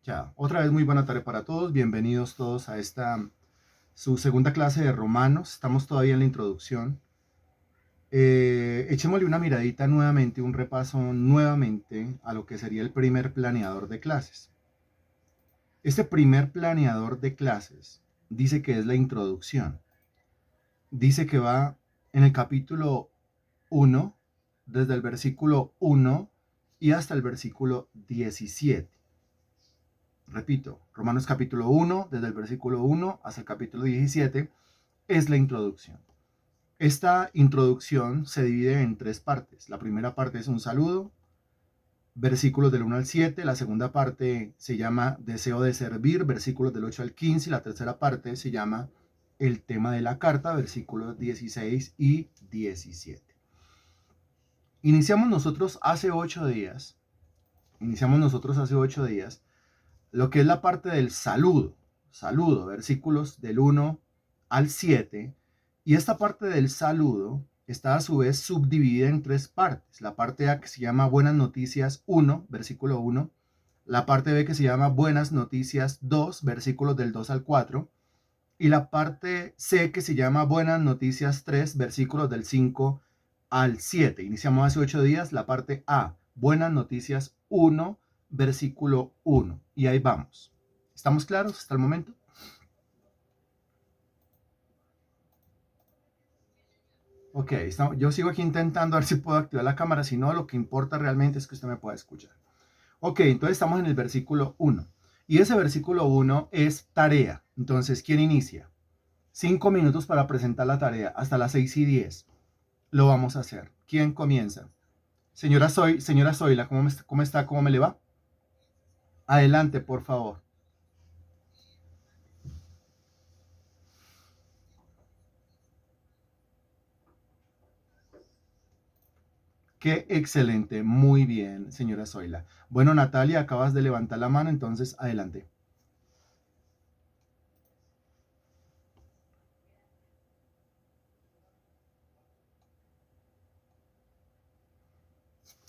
Ya, otra vez muy buena tarde para todos. Bienvenidos todos a esta su segunda clase de Romanos. Estamos todavía en la introducción. Echémosle una miradita nuevamente, un repaso nuevamente a lo que sería el primer planeador de clases. Este primer planeador de clases dice que es la introducción. Dice que va en el capítulo 1, desde el versículo 1 y hasta el versículo 17. Repito, Romanos capítulo 1, desde el versículo 1 hasta el capítulo 17, es la introducción. Esta introducción se divide en tres partes. La primera parte es un saludo, versículos del 1 al 7. La segunda parte se llama deseo de servir, versículos del 8 al 15. Y la tercera parte se llama el tema de la carta, versículos 16 y 17. Iniciamos nosotros hace 8 días, lo que es la parte del saludo, versículos del 1 al 7, y esta parte del saludo está a su vez subdividida en tres partes. La parte A que se llama Buenas Noticias 1, versículo 1, la parte B que se llama Buenas Noticias 2, versículos del 2 al 4, y la parte C que se llama Buenas Noticias 3, versículos del 5 al 7. Iniciamos hace 8 días la parte A, Buenas Noticias 1, versículo 1. Y ahí vamos. ¿Estamos claros hasta el momento? Ok, yo sigo aquí intentando a ver si puedo activar la cámara. Si no, lo que importa realmente es que usted me pueda escuchar. Ok, entonces estamos en el versículo 1. Y ese versículo 1 es tarea. Entonces, ¿quién inicia? 5 minutos para presentar la tarea, hasta las 6:10. Lo vamos a hacer. ¿Quién comienza? Señora Zoila, ¿cómo está? ¿Cómo me le va? Adelante, por favor. Qué excelente, muy bien, señora Zoila. Bueno, Natalia, acabas de levantar la mano, entonces adelante.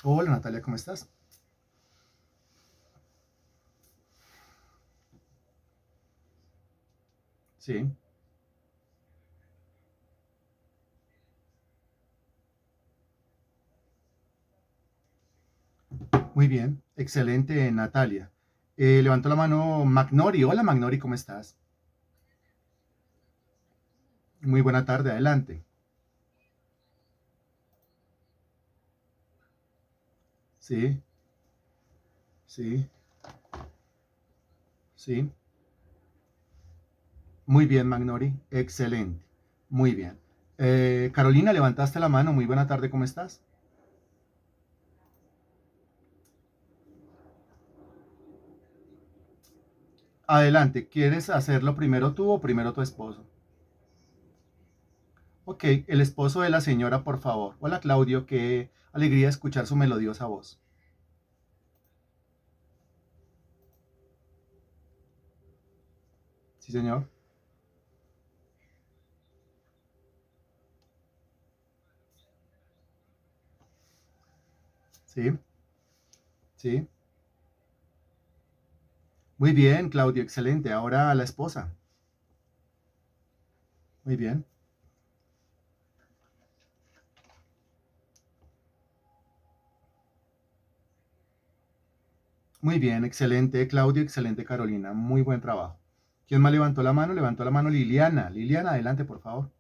Hola, Natalia, ¿cómo estás? Sí, muy bien, excelente, Natalia. Levantó la mano Magnori. Hola, Magnori, ¿cómo estás? Muy buena tarde, adelante. Sí, sí, sí. Muy bien, Magnori, excelente. Muy bien. Carolina, levantaste la mano. Muy buena tarde, ¿cómo estás? Adelante, ¿quieres hacerlo primero tú o primero tu esposo? Ok, el esposo de la señora, por favor. Hola, Claudio, qué alegría escuchar su melodiosa voz. Sí, señor. Sí, sí. Muy bien, Claudio, excelente. Ahora la esposa. Muy bien. Muy bien, excelente, Claudio, excelente, Carolina. Muy buen trabajo. ¿Quién más levantó la mano? Levantó la mano Liliana. Liliana, adelante, por favor.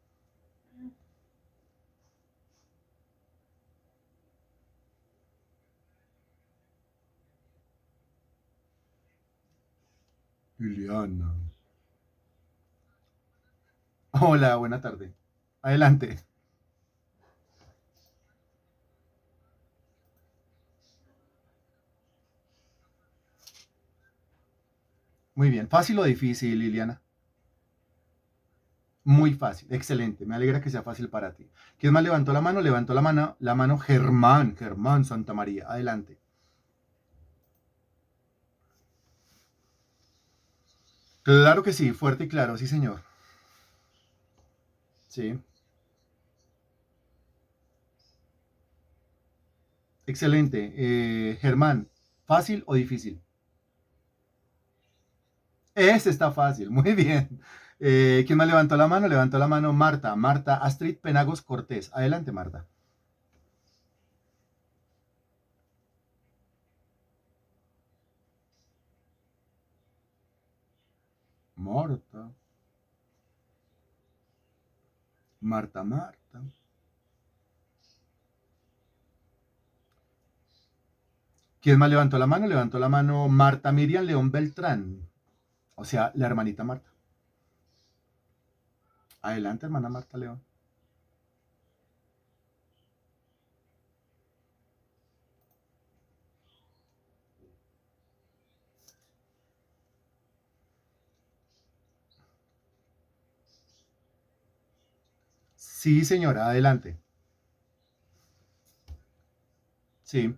Liliana. Hola, buena tarde. Adelante. Muy bien. ¿Fácil o difícil, Liliana? Muy fácil. Excelente. Me alegra que sea fácil para ti. ¿Quién más levantó la mano? Levantó la mano Germán. Germán Santa María. Adelante. Claro que sí. Fuerte y claro. Sí, señor. Sí. Excelente. Germán, ¿fácil o difícil? Ese está fácil, muy bien. ¿Quién más levantó la mano? Levantó la mano Marta. Marta Astrid Penagos Cortés. Adelante, Marta. Marta. Marta, Marta. ¿Quién más levantó la mano? Levantó la mano Marta Miriam León Beltrán. O sea, la hermanita Marta. Adelante, hermana Marta León. Sí, señora, adelante. Sí.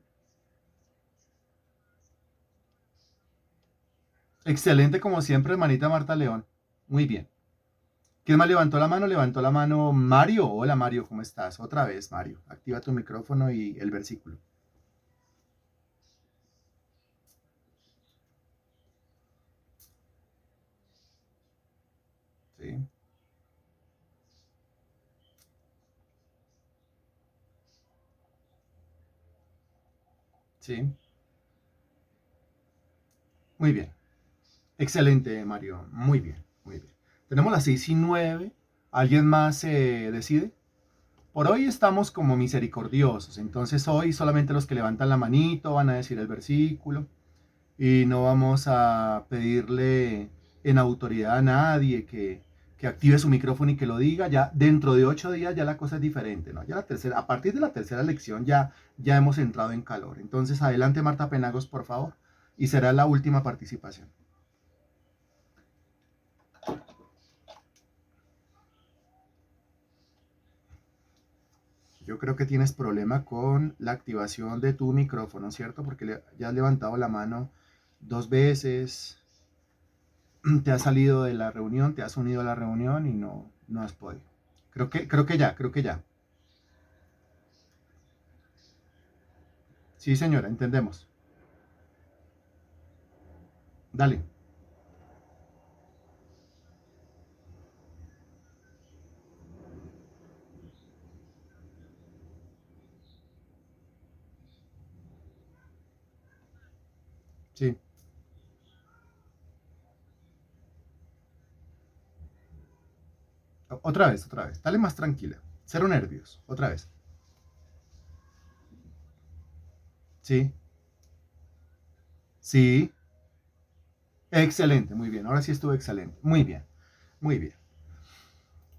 Excelente como siempre, hermanita Marta León. Muy bien. ¿Quién más levantó la mano? Levantó la mano Mario. Hola Mario, ¿cómo estás? Otra vez, Mario. Activa tu micrófono y el versículo. Sí, sí. Muy bien. Excelente, Mario. Muy bien, muy bien. Tenemos las 6:09. ¿Alguien más se decide? Por hoy estamos como misericordiosos. Entonces hoy solamente los que levantan la manito van a decir el versículo. Y no vamos a pedirle en autoridad a nadie que active su micrófono y que lo diga. Ya dentro de 8 días ya la cosa es diferente, ¿no? Ya la tercera, a partir de la tercera lección ya hemos entrado en calor. Entonces, adelante Marta Penagos, por favor, y será la última participación. Yo creo que tienes problema con la activación de tu micrófono, ¿cierto? Porque ya has levantado la mano 2 veces, te has salido de la reunión, te has unido a la reunión y no has podido. Creo que ya. Sí, señora, entendemos. Dale. Sí. Otra vez, otra vez. Dale más tranquila. Cero nervios. Otra vez. Sí. Sí. Excelente. Muy bien. Ahora sí estuvo excelente. Muy bien. Muy bien.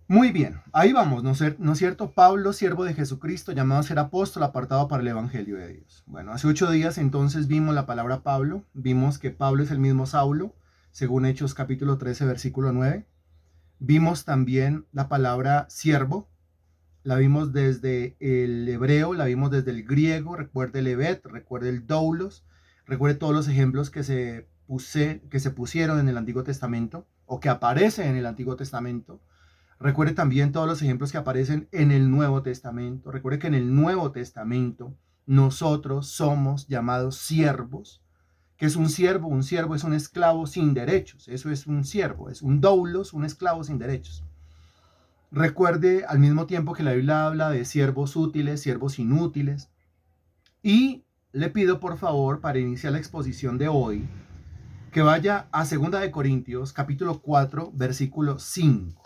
Muy bien. Ahí vamos, ¿no es cierto? Pablo, siervo de Jesucristo, llamado a ser apóstol, apartado para el Evangelio de Dios. Bueno, hace 8 días entonces vimos la palabra Pablo. Vimos que Pablo es el mismo Saulo, según Hechos capítulo 13, versículo 9. Vimos también la palabra siervo, la vimos desde el hebreo, la vimos desde el griego, recuerde el evet, recuerde el doulos, recuerde todos los ejemplos que se pusieron en el Antiguo Testamento o que aparecen en el Antiguo Testamento. Recuerde también todos los ejemplos que aparecen en el Nuevo Testamento. Recuerde que en el Nuevo Testamento nosotros somos llamados siervos. ¿Qué es un siervo? Un siervo es un esclavo sin derechos. Eso es un siervo, es un doulos, un esclavo sin derechos. Recuerde al mismo tiempo que la Biblia habla de siervos útiles, siervos inútiles. Y le pido por favor, para iniciar la exposición de hoy, que vaya a 2 capítulo 4, versículo 5.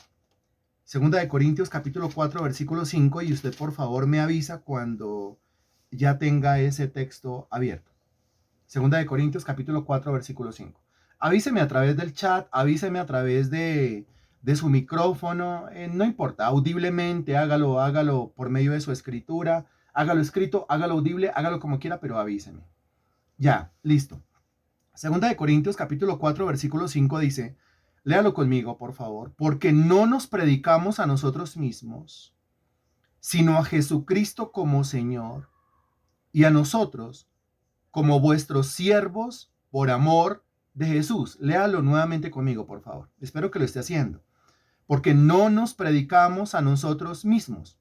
Segunda de Corintios capítulo 4 versículo 5 y usted por favor me avisa cuando ya tenga ese texto abierto. Segunda de Corintios capítulo 4 versículo 5. Avíseme a través del chat, avíseme a través de su micrófono, no importa, audiblemente, hágalo por medio de su escritura, hágalo escrito, hágalo audible, hágalo como quiera, pero avíseme. Ya, listo. Segunda de Corintios capítulo 4 versículo 5 dice, léalo conmigo por favor, porque no nos predicamos a nosotros mismos, sino a Jesucristo como Señor y a nosotros como vuestros siervos por amor de Jesús. Léalo nuevamente conmigo, por favor. Espero que lo esté haciendo. Porque no nos predicamos a nosotros mismos,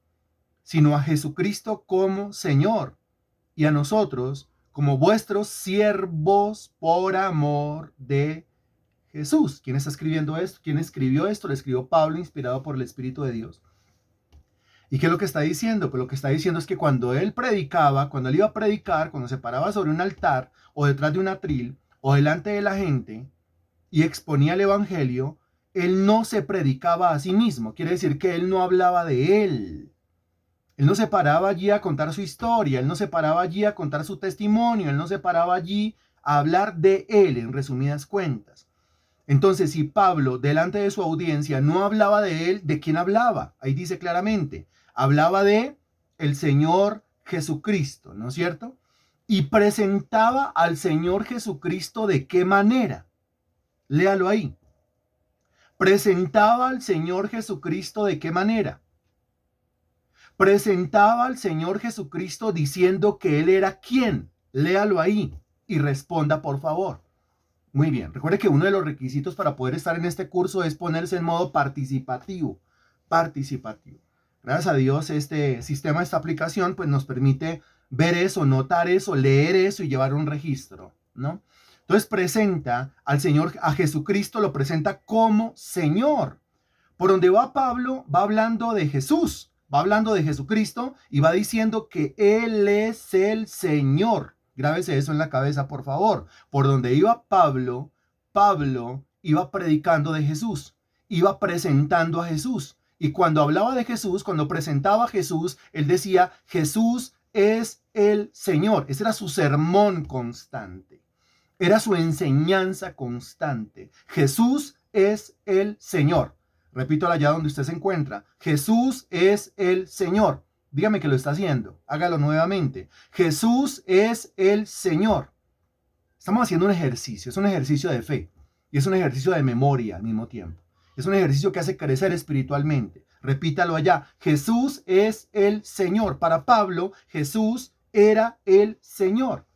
sino a Jesucristo como Señor y a nosotros como vuestros siervos por amor de Jesús. ¿Quién está escribiendo esto? ¿Quién escribió esto? Lo escribió Pablo, inspirado por el Espíritu de Dios. ¿Y qué es lo que está diciendo? Pues lo que está diciendo es que cuando él predicaba, cuando él iba a predicar, cuando se paraba sobre un altar o detrás de un atril o delante de la gente y exponía el evangelio, él no se predicaba a sí mismo. Quiere decir que él no hablaba de él. Él no se paraba allí a contar su historia, él no se paraba allí a contar su testimonio, él no se paraba allí a hablar de él, en resumidas cuentas. Entonces, si Pablo, delante de su audiencia, no hablaba de él, ¿de quién hablaba? Ahí dice claramente, hablaba de el Señor Jesucristo, ¿no es cierto? Y presentaba al Señor Jesucristo ¿de qué manera? Léalo ahí. Presentaba al Señor Jesucristo ¿de qué manera? Presentaba al Señor Jesucristo diciendo que Él era ¿quién? Léalo ahí y responda, por favor. Muy bien, recuerde que uno de los requisitos para poder estar en este curso es ponerse en modo participativo. Participativo. Gracias a Dios este sistema, esta aplicación, pues nos permite ver eso, notar eso, leer eso y llevar un registro, ¿no? Entonces presenta al Señor, a Jesucristo lo presenta como Señor. Por donde va Pablo, va hablando de Jesús, va hablando de Jesucristo y va diciendo que Él es el Señor. Grábese eso en la cabeza, por favor. Por donde iba Pablo, Pablo iba predicando de Jesús, iba presentando a Jesús. Y cuando hablaba de Jesús, cuando presentaba a Jesús, él decía, Jesús es el Señor. Ese era su sermón constante. Era su enseñanza constante. Jesús es el Señor. Repito allá donde usted se encuentra. Jesús es el Señor. Dígame que lo está haciendo. Hágalo nuevamente. Jesús es el Señor. Estamos haciendo un ejercicio. Es un ejercicio de fe. Y es un ejercicio de memoria al mismo tiempo. Es un ejercicio que hace crecer espiritualmente. Repítalo allá. Jesús es el Señor. Para Pablo, Jesús era el Señor.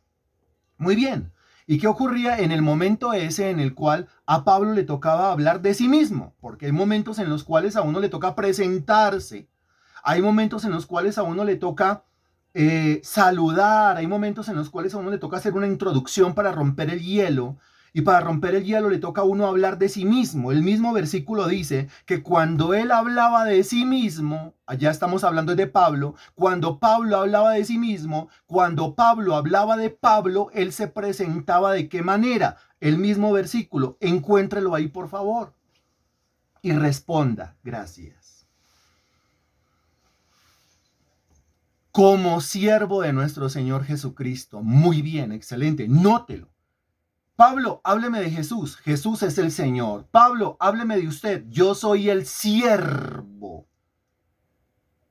Muy bien. ¿Y qué ocurría en el momento ese en el cual a Pablo le tocaba hablar de sí mismo? Porque hay momentos en los cuales a uno le toca presentarse. Hay momentos en los cuales a uno le toca saludar. Hay momentos en los cuales a uno le toca hacer una introducción para romper el hielo. Y para romper el hielo le toca a uno hablar de sí mismo. El mismo versículo dice que cuando él hablaba de sí mismo, allá estamos hablando de Pablo, cuando Pablo hablaba de sí mismo, cuando Pablo hablaba de Pablo, él se presentaba ¿de qué manera? El mismo versículo, encuéntrelo ahí por favor y responda, gracias. Como siervo de nuestro Señor Jesucristo. Muy bien, excelente, nótelo. Pablo, hábleme de Jesús. Jesús es el Señor. Pablo, hábleme de usted. Yo soy el siervo.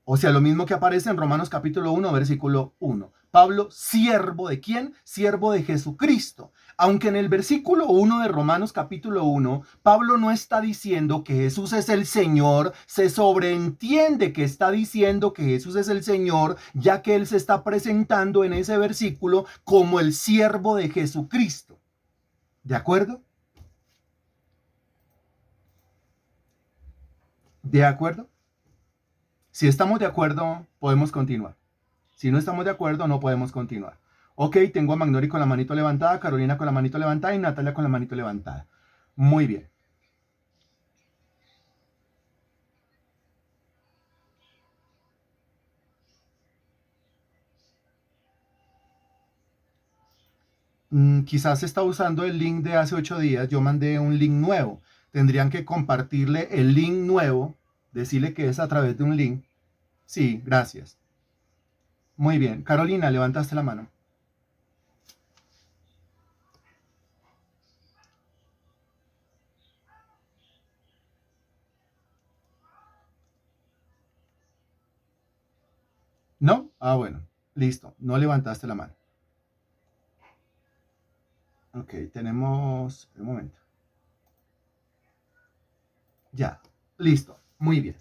O sea, lo mismo que aparece en Romanos capítulo 1, versículo 1. Pablo, siervo ¿de quién? Siervo de Jesucristo. Aunque en el versículo 1 de Romanos capítulo 1, Pablo no está diciendo que Jesús es el Señor, se sobreentiende que está diciendo que Jesús es el Señor, ya que él se está presentando en ese versículo como el siervo de Jesucristo. ¿De acuerdo? ¿De acuerdo? Si estamos de acuerdo, podemos continuar. Si no estamos de acuerdo, no podemos continuar. Ok, tengo a Magnori con la manito levantada, Carolina con la manito levantada y Natalia con la manito levantada. Muy bien. Quizás está usando el link de hace 8 días. Yo mandé un link nuevo. Tendrían que compartirle el link nuevo, decirle que es a través de un link. Sí, gracias. Muy bien. Carolina, levantaste la mano. ¿No? Ah, bueno. Listo. No levantaste la mano. Ok, tenemos... Un momento. Ya. Listo. Muy bien.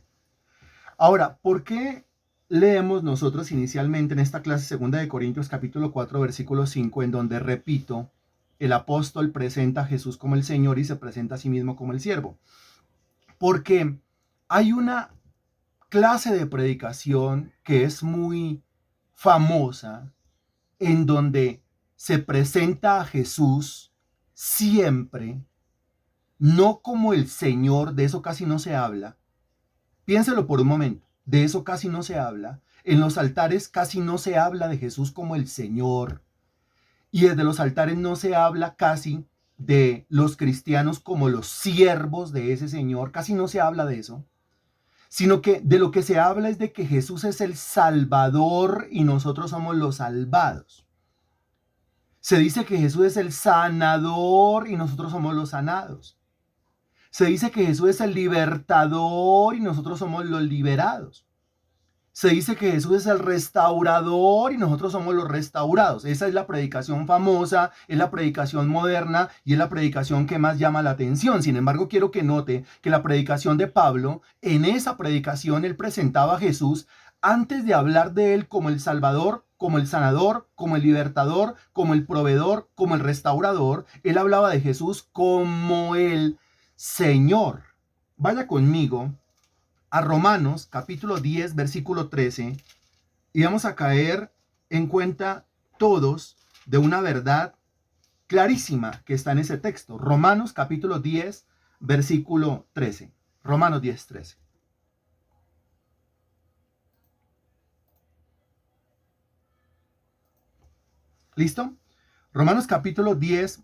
Ahora, ¿por qué leemos nosotros inicialmente en esta clase segunda de Corintios capítulo 4 versículo 5 en donde, repito, el apóstol presenta a Jesús como el Señor y se presenta a sí mismo como el siervo? Porque hay una clase de predicación que es muy famosa en donde se presenta a Jesús siempre no como el Señor, de eso casi no se habla. Piénselo por un momento, de eso casi no se habla. En los altares casi no se habla de Jesús como el Señor. Y desde los altares no se habla casi de los cristianos como los siervos de ese Señor, casi no se habla de eso, sino que de lo que se habla es de que Jesús es el Salvador y nosotros somos los salvados. Se dice que Jesús es el sanador y nosotros somos los sanados. Se dice que Jesús es el libertador y nosotros somos los liberados. Se dice que Jesús es el restaurador y nosotros somos los restaurados. Esa es la predicación famosa, es la predicación moderna y es la predicación que más llama la atención. Sin embargo, quiero que note que la predicación de Pablo, en esa predicación él presentaba a Jesús antes de hablar de él como el Salvador, como el sanador, como el libertador, como el proveedor, como el restaurador. Él hablaba de Jesús como el Señor. Vaya conmigo a Romanos capítulo 10, versículo 13, y vamos a caer en cuenta todos de una verdad clarísima que está en ese texto. Romanos capítulo 10, versículo 13. Romanos 10, 13. ¿Listo? Romanos capítulo 10,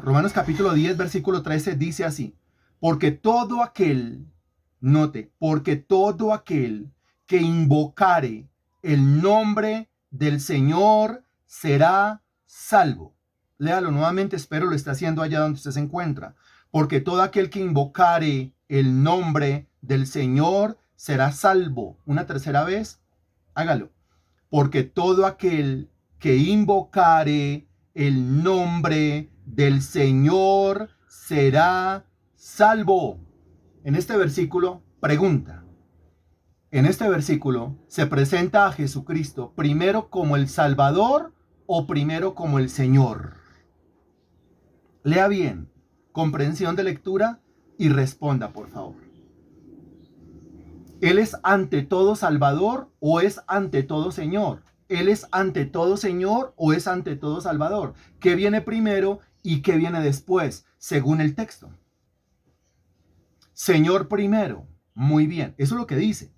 Romanos capítulo 10, versículo 13 dice así: porque todo aquel, note, porque todo aquel que invocare el nombre del Señor será salvo. Léalo nuevamente, espero lo esté haciendo allá donde usted se encuentra. Porque todo aquel que invocare el nombre del Señor será salvo. Una tercera vez, hágalo. Porque todo aquel que invocare el nombre del Señor será salvo. En este versículo, pregunta. En este versículo se presenta a Jesucristo primero como el Salvador o primero como el Señor. Lea bien, comprensión de lectura y responda, por favor. ¿Él es ante todo Salvador o es ante todo Señor? ¿Él es ante todo Señor o es ante todo Salvador? ¿Qué viene primero y qué viene después, según el texto? Señor primero. Muy bien, eso es lo que dice.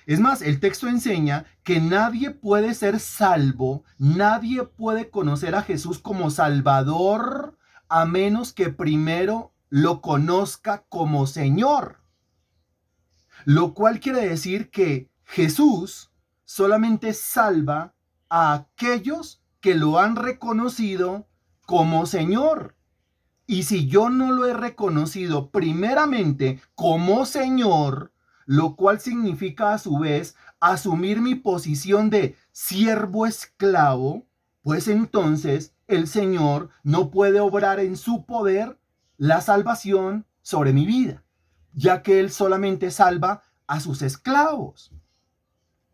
Es más, el texto enseña que nadie puede ser salvo, nadie puede conocer a Jesús como Salvador a menos que primero lo conozca como Señor. Lo cual quiere decir que Jesús solamente salva a aquellos que lo han reconocido como Señor. Y si yo no lo he reconocido primeramente como Señor, lo cual significa a su vez asumir mi posición de siervo esclavo, pues entonces el Señor no puede obrar en su poder la salvación sobre mi vida, ya que Él solamente salva a sus esclavos.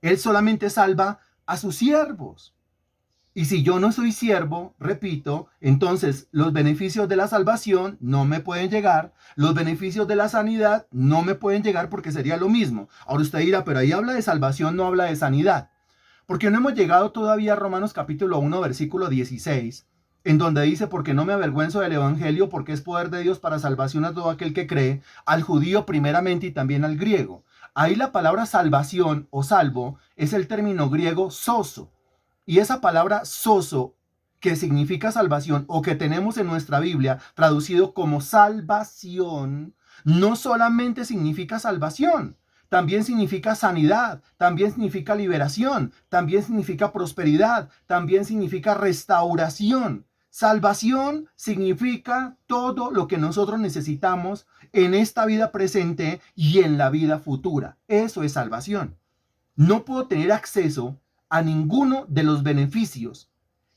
Él solamente salva a sus siervos. Y si yo no soy siervo, repito, entonces los beneficios de la salvación no me pueden llegar, los beneficios de la sanidad no me pueden llegar porque sería lo mismo. Ahora usted dirá, pero ahí habla de salvación, no habla de sanidad. Porque no hemos llegado todavía a Romanos capítulo 1, versículo 16, en donde dice, porque no me avergüenzo del evangelio, porque es poder de Dios para salvación a todo aquel que cree, al judío primeramente y también al griego. Ahí la palabra salvación o salvo es el término griego sozo. Y esa palabra sozo, que significa salvación, o que tenemos en nuestra Biblia traducido como salvación, no solamente significa salvación, también significa sanidad, también significa liberación, también significa prosperidad, también significa restauración. Salvación significa todo lo que nosotros necesitamos en esta vida presente y en la vida futura. Eso es salvación. No puedo tener acceso a ninguno de los beneficios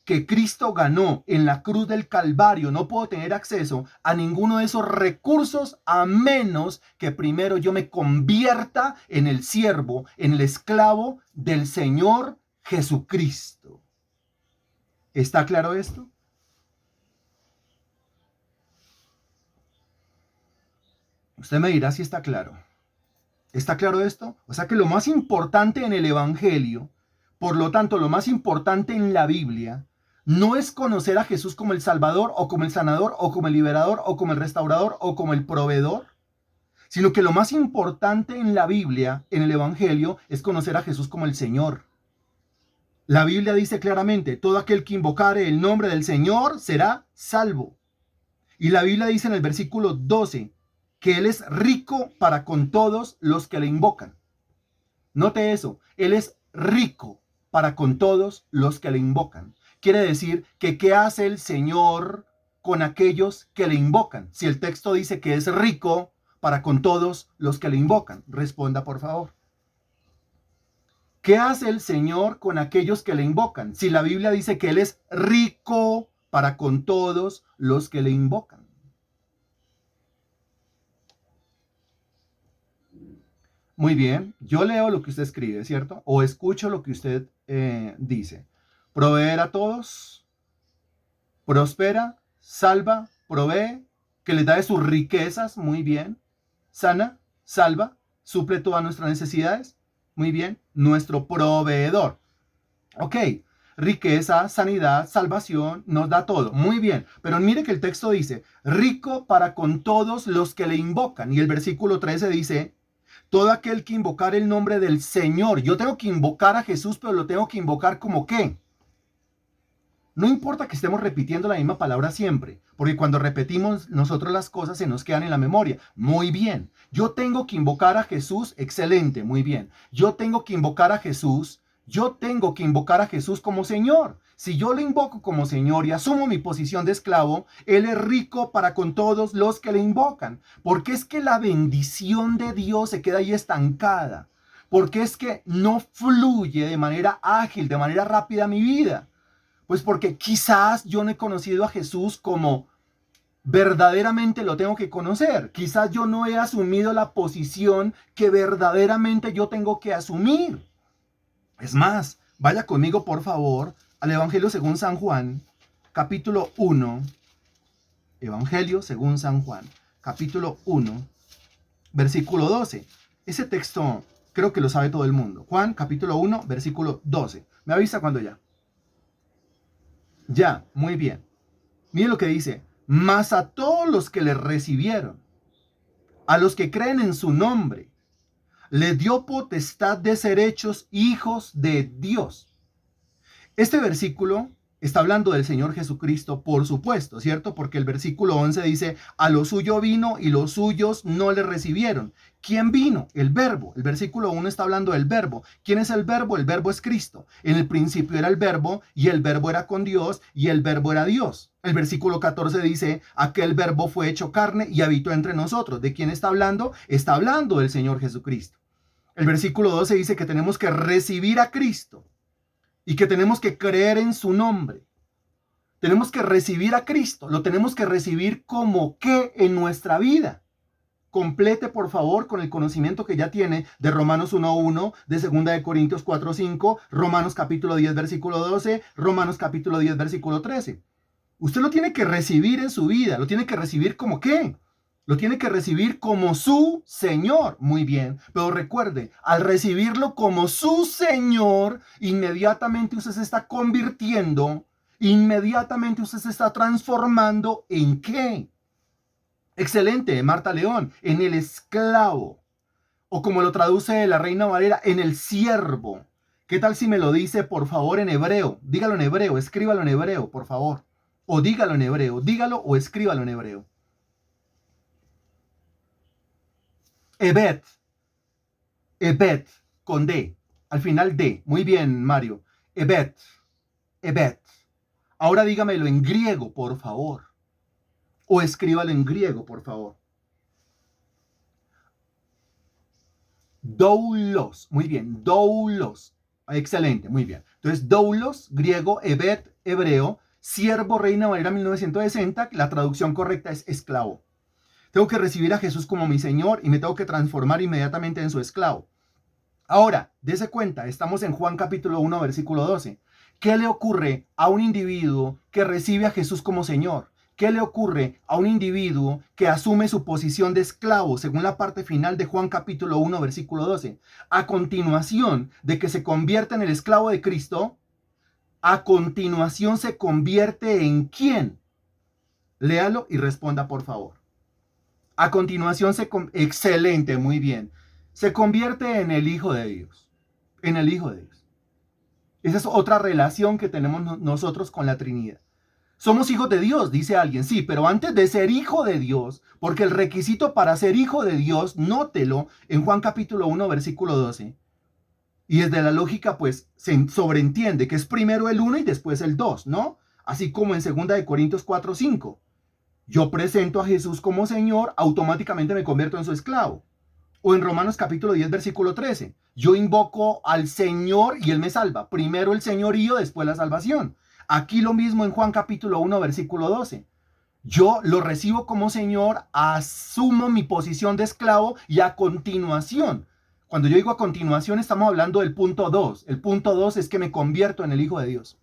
que Cristo ganó en la cruz del Calvario. No puedo tener acceso a ninguno de esos recursos a menos que primero yo me convierta en el siervo, en el esclavo del Señor Jesucristo. ¿Está claro esto? Usted me dirá si está claro. ¿Está claro esto? O sea que lo más importante en el Evangelio, por lo tanto, lo más importante en la Biblia, no es conocer a Jesús como el Salvador o como el sanador o como el liberador o como el restaurador o como el proveedor, sino que lo más importante en la Biblia, en el Evangelio, es conocer a Jesús como el Señor. La Biblia dice claramente, todo aquel que invocare el nombre del Señor será salvo. Y la Biblia dice en el versículo 12 que Él es rico para con todos los que le invocan. Note eso, Él es rico para con todos los que le invocan. Quiere decir que ¿qué hace el Señor con aquellos que le invocan? Si el texto dice que es rico para con todos los que le invocan, responda por favor. ¿Qué hace el Señor con aquellos que le invocan? Si la Biblia dice que Él es rico para con todos los que le invocan. Muy bien, yo leo lo que usted escribe, ¿cierto? O escucho lo que usted dice. Proveer a todos, prospera, salva, provee, que les da de sus riquezas, muy bien. Sana, salva, suple todas nuestras necesidades, muy bien. Nuestro proveedor. Ok, riqueza, sanidad, salvación, nos da todo, muy bien. Pero mire que el texto dice, rico para con todos los que le invocan. Y el versículo 13 dice, todo aquel que invocar el nombre del Señor. Yo tengo que invocar a Jesús, pero lo tengo que invocar como ¿qué? No importa que estemos repitiendo la misma palabra siempre, porque cuando repetimos nosotros las cosas se nos quedan en la memoria. Muy bien. Yo tengo que invocar a Jesús, excelente, muy bien. Yo tengo que invocar a Jesús, como Señor. Si yo le invoco como Señor y asumo mi posición de esclavo, Él es rico para con todos los que le invocan. Porque es que la bendición de Dios se queda ahí estancada. Porque es que no fluye de manera ágil, de manera rápida mi vida. Pues porque quizás yo no he conocido a Jesús como verdaderamente lo tengo que conocer. Quizás yo no he asumido la posición que verdaderamente yo tengo que asumir. Es más, vaya conmigo por favor al Evangelio según San Juan, capítulo 1. Evangelio según San Juan, capítulo 1, versículo 12. Ese texto creo que lo sabe todo el mundo. Juan, capítulo 1, versículo 12. ¿Me avisa cuando ya? Ya, muy bien. Mire lo que dice. Mas a todos los que le recibieron, a los que creen en su nombre, le dio potestad de ser hechos hijos de Dios. Este versículo está hablando del Señor Jesucristo, por supuesto, ¿cierto? Porque el versículo 11 dice, a lo suyo vino y los suyos no le recibieron. ¿Quién vino? El verbo. El versículo 1 está hablando del verbo. ¿Quién es el verbo? El verbo es Cristo. En el principio era el verbo y el verbo era con Dios y el verbo era Dios. El versículo 14 dice, aquel verbo fue hecho carne y habitó entre nosotros. ¿De quién está hablando? Está hablando del Señor Jesucristo. El versículo 12 dice que tenemos que recibir a Cristo y que tenemos que creer en su nombre. Tenemos que recibir a Cristo. Lo tenemos que recibir como ¿qué en nuestra vida? Complete, por favor, con el conocimiento que ya tiene de Romanos 1:1, de 2 de Corintios 4:5, Romanos capítulo 10, versículo 12, Romanos capítulo 10, versículo 13. Usted lo tiene que recibir en su vida. ¿Lo tiene que recibir como qué? Lo tiene que recibir como su Señor. Muy bien. Pero recuerde, al recibirlo como su Señor, inmediatamente usted se está convirtiendo, inmediatamente usted se está transformando ¿en qué? Excelente, Marta León, en el esclavo. O como lo traduce la Reina Valera, en el siervo. ¿Qué tal si me lo dice, por favor, en hebreo? Dígalo en hebreo, escríbalo en hebreo, por favor. O dígalo en hebreo, dígalo o escríbalo en hebreo. Ebed, Ebed, con D, al final D. Muy bien, Mario. Ebed, Ebed. Ahora dígamelo en griego, por favor. O escríbalo en griego, por favor. Doulos. Muy bien, doulos. Excelente, muy bien. Entonces, doulos, griego, Ebed, hebreo, siervo, Reina Valera 1960. La traducción correcta es esclavo. Tengo que recibir a Jesús como mi Señor y me tengo que transformar inmediatamente en su esclavo. Ahora, dese cuenta, estamos en Juan capítulo 1, versículo 12. ¿Qué le ocurre a un individuo que recibe a Jesús como Señor? ¿Qué le ocurre a un individuo que asume su posición de esclavo, según la parte final de Juan capítulo 1, versículo 12? A continuación de que se convierte en el esclavo de Cristo, a continuación se convierte en ¿quién? Léalo y responda, por favor. A continuación excelente, muy bien. Se convierte en el Hijo de Dios. En el Hijo de Dios. Esa es otra relación que tenemos nosotros con la Trinidad. Somos hijos de Dios, dice alguien, sí, pero antes de ser hijo de Dios, porque el requisito para ser hijo de Dios, nótelo en Juan capítulo 1, versículo 12, y desde la lógica, pues, se sobreentiende que es primero el 1 y después el 2, ¿no? Así como en 2 de Corintios 4, 5. Yo presento a Jesús como Señor, automáticamente me convierto en su esclavo. O en Romanos capítulo 10, versículo 13. Yo invoco al Señor y Él me salva. Primero el señorío, después la salvación. Aquí lo mismo en Juan capítulo 1, versículo 12. Yo lo recibo como Señor, asumo mi posición de esclavo y a continuación, cuando yo digo a continuación, estamos hablando del punto 2. El punto 2 es que me convierto en el Hijo de Dios.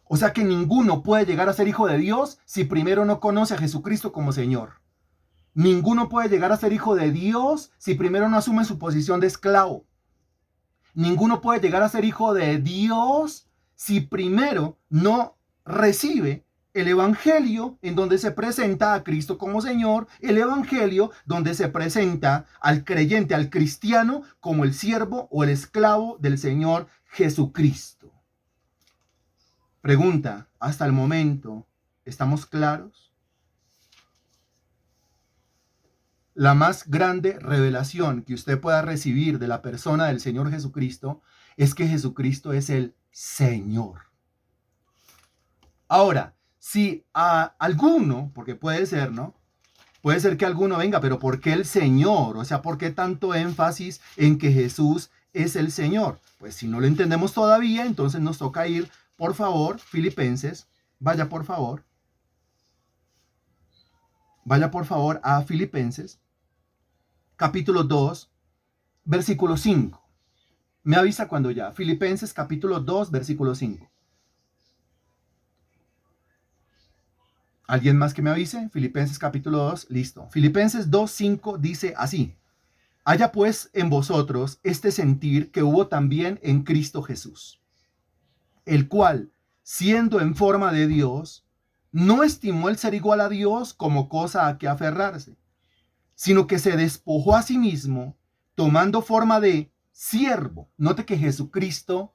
O sea que ninguno puede llegar a ser hijo de Dios si primero no conoce a Jesucristo como Señor. Ninguno puede llegar a ser hijo de Dios si primero no asume su posición de esclavo. Ninguno puede llegar a ser hijo de Dios si primero no recibe el evangelio en donde se presenta a Cristo como Señor, el evangelio donde se presenta al creyente, al cristiano, como el siervo o el esclavo del Señor Jesucristo. Pregunta, hasta el momento, ¿estamos claros? La más grande revelación que usted pueda recibir de la persona del Señor Jesucristo es que Jesucristo es el Señor. Ahora, si a alguno, porque puede ser, ¿no? Puede ser que alguno venga, pero ¿por qué el Señor? O sea, ¿por qué tanto énfasis en que Jesús es el Señor? Pues si no lo entendemos todavía, entonces nos toca ir, por favor, Filipenses, vaya por favor a Filipenses, capítulo 2, versículo 5. Me avisa cuando ya. Filipenses capítulo 2, versículo 5. ¿Alguien más que me avise? Filipenses capítulo 2, listo. Filipenses 2, 5 dice así. Haya pues en vosotros este sentir que hubo también en Cristo Jesús, el cual, siendo en forma de Dios, no estimó el ser igual a Dios como cosa a que aferrarse, sino que se despojó a sí mismo, tomando forma de siervo. Note que Jesucristo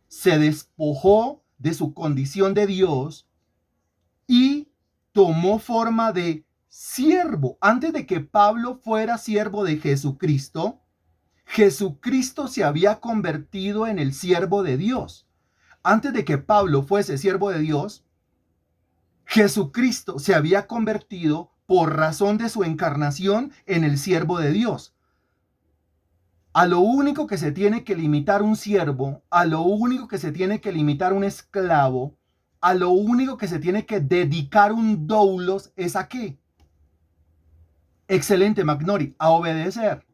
se despojó de su condición de Dios y tomó forma de siervo. Antes de que Pablo fuera siervo de Jesucristo, Jesucristo se había convertido en el siervo de Dios. Antes de que Pablo fuese siervo de Dios, Jesucristo se había convertido por razón de su encarnación en el siervo de Dios. A lo único que se tiene que limitar un siervo, a lo único que se tiene que limitar un esclavo, a lo único que se tiene que dedicar un doulos es ¿a qué? Excelente, Magnori, a obedecer.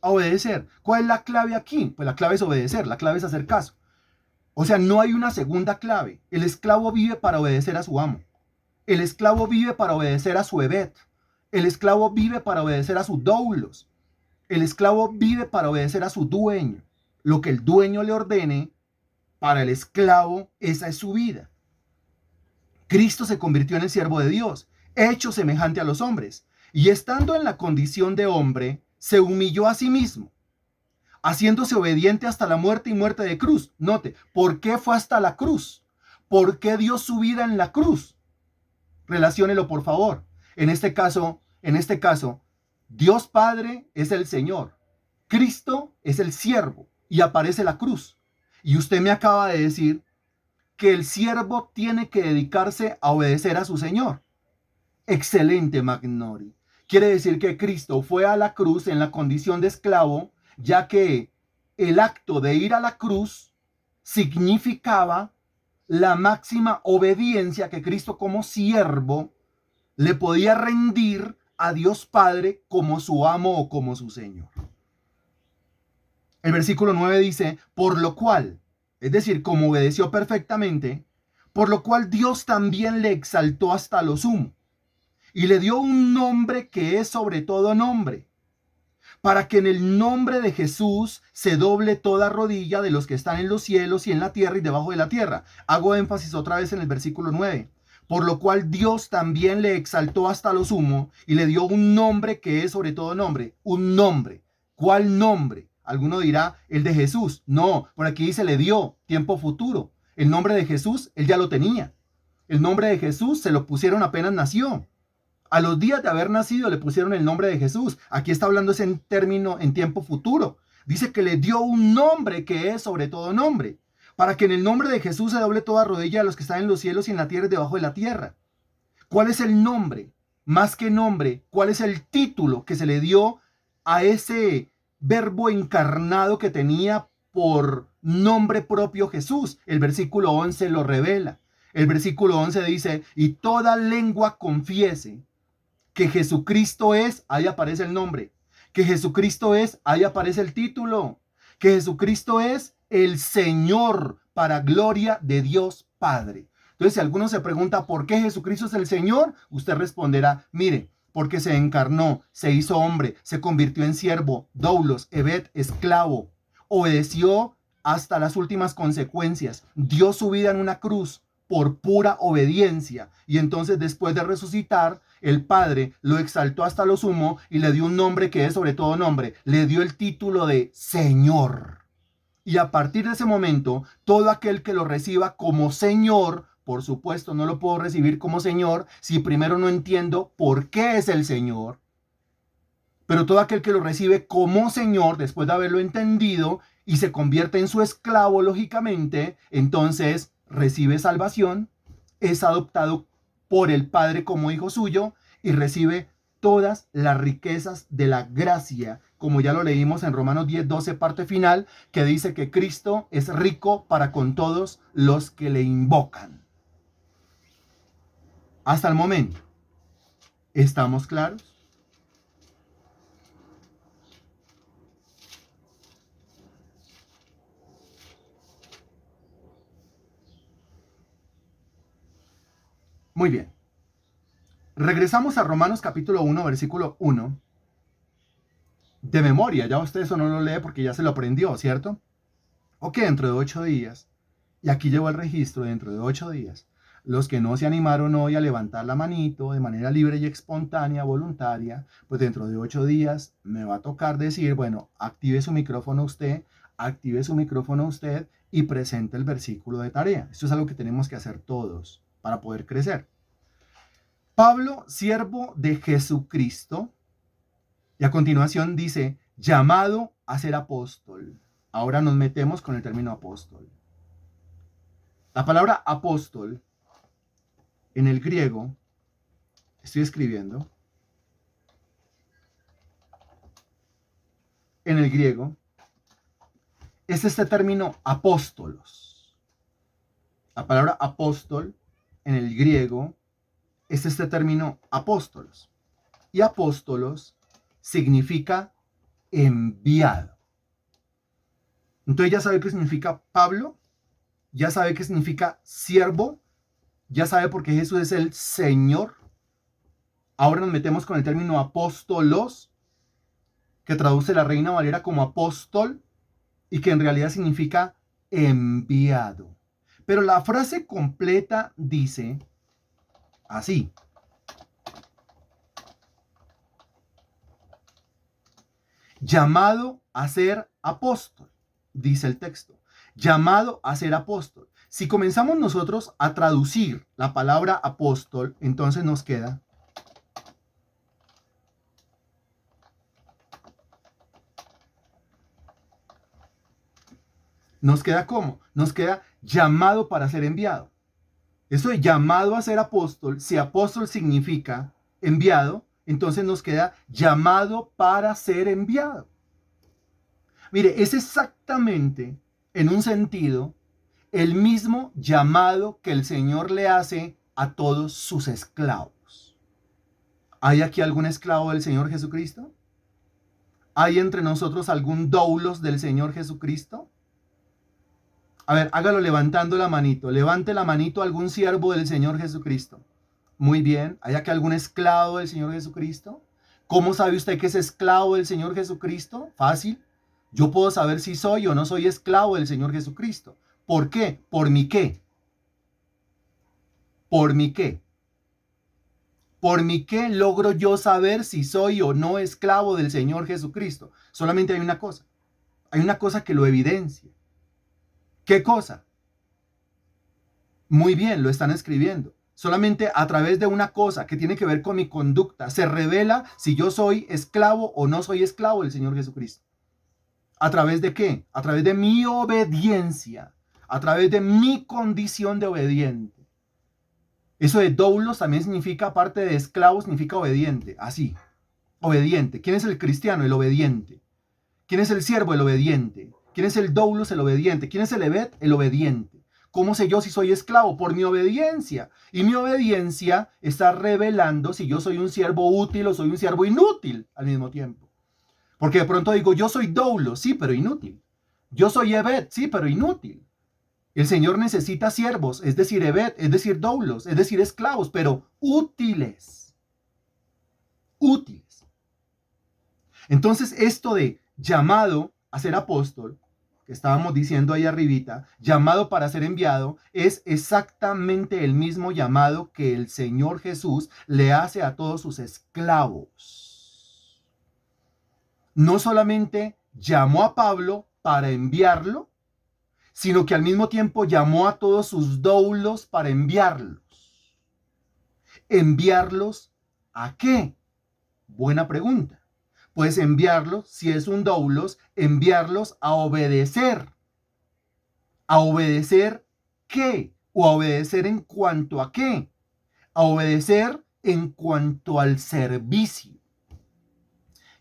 A obedecer. ¿Cuál es la clave aquí? Pues la clave es obedecer, la clave es hacer caso. O sea, no hay una segunda clave. El esclavo vive para obedecer a su amo. El esclavo vive para obedecer a su evet. El esclavo vive para obedecer a su doulos. El esclavo vive para obedecer a su dueño. Lo que el dueño le ordene, para el esclavo, esa es su vida. Cristo se convirtió en el siervo de Dios, hecho semejante a los hombres, y estando en la condición de hombre, se humilló a sí mismo, haciéndose obediente hasta la muerte y muerte de cruz. Note, ¿por qué fue hasta la cruz? ¿Por qué dio su vida en la cruz? Relaciónelo, por favor. En este caso, Dios Padre es el Señor. Cristo es el siervo y aparece la cruz. Y usted me acaba de decir que el siervo tiene que dedicarse a obedecer a su Señor. Excelente, Magnori. Quiere decir que Cristo fue a la cruz en la condición de esclavo, ya que el acto de ir a la cruz significaba la máxima obediencia que Cristo como siervo le podía rendir a Dios Padre como su amo o como su Señor. El versículo 9 dice, por lo cual, es decir, como obedeció perfectamente, por lo cual Dios también le exaltó hasta lo sumo y le dio un nombre que es sobre todo nombre, para que en el nombre de Jesús se doble toda rodilla de los que están en los cielos y en la tierra y debajo de la tierra. Hago énfasis otra vez en el versículo 9. Por lo cual Dios también le exaltó hasta lo sumo y le dio un nombre que es sobre todo nombre. Un nombre. ¿Cuál nombre? Alguno dirá, el de Jesús. No, por aquí dice le dio, tiempo futuro. El nombre de Jesús, él ya lo tenía. El nombre de Jesús se lo pusieron apenas nació. A los días de haber nacido le pusieron el nombre de Jesús. Aquí está hablando ese en término en tiempo futuro. Dice que le dio un nombre que es sobre todo nombre, para que en el nombre de Jesús se doble toda rodilla de los que están en los cielos y en la tierra y debajo de la tierra. ¿Cuál es el nombre? Más que nombre, ¿cuál es el título que se le dio a ese verbo encarnado que tenía por nombre propio Jesús? El versículo 11 lo revela. El versículo 11 dice, y toda lengua confiese que Jesucristo es, ahí aparece el nombre, que Jesucristo es, ahí aparece el título, que Jesucristo es el Señor para gloria de Dios Padre. Entonces, si alguno se pregunta por qué Jesucristo es el Señor, usted responderá, mire, porque se encarnó, se hizo hombre, se convirtió en siervo, doulos, evet, esclavo, obedeció hasta las últimas consecuencias, dio su vida en una cruz por pura obediencia. Y entonces después de resucitar, el Padre lo exaltó hasta lo sumo y le dio un nombre que es sobre todo nombre. Le dio el título de Señor. Y a partir de ese momento, todo aquel que lo reciba como Señor, por supuesto, no lo puedo recibir como Señor si primero no entiendo por qué es el Señor. Pero todo aquel que lo recibe como Señor, después de haberlo entendido y se convierte en su esclavo, lógicamente, entonces recibe salvación, es adoptado por el Padre como hijo suyo y recibe todas las riquezas de la gracia, como ya lo leímos en Romanos 10:12, parte final, que dice que Cristo es rico para con todos los que le invocan. Hasta el momento, ¿estamos claros? Muy bien. Regresamos a Romanos capítulo 1, versículo 1. De memoria, ya usted eso no lo lee porque ya se lo aprendió, ¿cierto? Ok, dentro de 8 días, y aquí llevo el registro, dentro de 8 días, los que no se animaron hoy a levantar la manito de manera libre y espontánea, voluntaria, pues dentro de 8 días me va a tocar decir, bueno, active su micrófono usted y presente el versículo de tarea. Esto es algo que tenemos que hacer todos para poder crecer. Pablo, siervo de Jesucristo, y a continuación dice, llamado a ser apóstol. Ahora nos metemos con el término apóstol. La palabra apóstol en el griego, estoy escribiendo, en el griego, es este término apóstolos. La palabra apóstol en el griego es este término apóstolos. Y apóstolos significa enviado. Entonces ya sabe qué significa Pablo, ya sabe qué significa siervo, ya sabe por qué Jesús es el Señor. Ahora nos metemos con el término apóstolos, que traduce la Reina Valera como apóstol y que en realidad significa enviado. Pero la frase completa dice así: llamado a ser apóstol, dice el texto. Llamado a ser apóstol. Si comenzamos nosotros a traducir la palabra apóstol, entonces nos queda ¿cómo? Nos queda llamado para ser enviado. Eso de llamado a ser apóstol, si apóstol significa enviado, entonces nos queda llamado para ser enviado. Mire, es exactamente, en un sentido, el mismo llamado que el Señor le hace a todos sus esclavos. ¿Hay aquí algún esclavo del Señor Jesucristo? ¿Hay entre nosotros algún doulos del Señor Jesucristo? A ver, hágalo levantando la manito. Levante la manito algún siervo del Señor Jesucristo. Muy bien. ¿Hay aquí algún esclavo del Señor Jesucristo? ¿Cómo sabe usted que es esclavo del Señor Jesucristo? Fácil. Yo puedo saber si soy o no soy esclavo del Señor Jesucristo. ¿Por qué? ¿Por mi qué? ¿Por mi qué? ¿Por mi qué logro yo saber si soy o no esclavo del Señor Jesucristo? Solamente hay una cosa. Hay una cosa que lo evidencia. ¿Qué cosa? Muy bien, lo están escribiendo. Solamente a través de una cosa que tiene que ver con mi conducta se revela si yo soy esclavo o no soy esclavo del Señor Jesucristo. ¿A través de qué? A través de mi obediencia, a través de mi condición de obediente. Eso de doulos también significa, aparte de esclavo, significa obediente. Así, obediente. ¿Quién es el cristiano? El obediente. ¿Quién es el siervo? El obediente. ¿Quién es el doulos? El obediente. ¿Quién es el evet? El obediente. ¿Cómo sé yo si soy esclavo? Por mi obediencia. Y mi obediencia está revelando si yo soy un siervo útil o soy un siervo inútil al mismo tiempo. Porque de pronto digo, yo soy doulos, sí, pero inútil. Yo soy evet, sí, pero inútil. El Señor necesita siervos, es decir, evet, es decir, doulos, es decir, esclavos, pero útiles. Útiles. Entonces, esto de llamado a ser apóstol, que estábamos diciendo ahí arribita, llamado para ser enviado, es exactamente el mismo llamado que el Señor Jesús le hace a todos sus esclavos. No solamente llamó a Pablo para enviarlo, sino que al mismo tiempo llamó a todos sus doulos para enviarlos. ¿Enviarlos a qué? Buena pregunta. Pues enviarlos, si es un doulos, enviarlos a obedecer. ¿A obedecer qué? ¿O a obedecer en cuanto a qué? A obedecer en cuanto al servicio.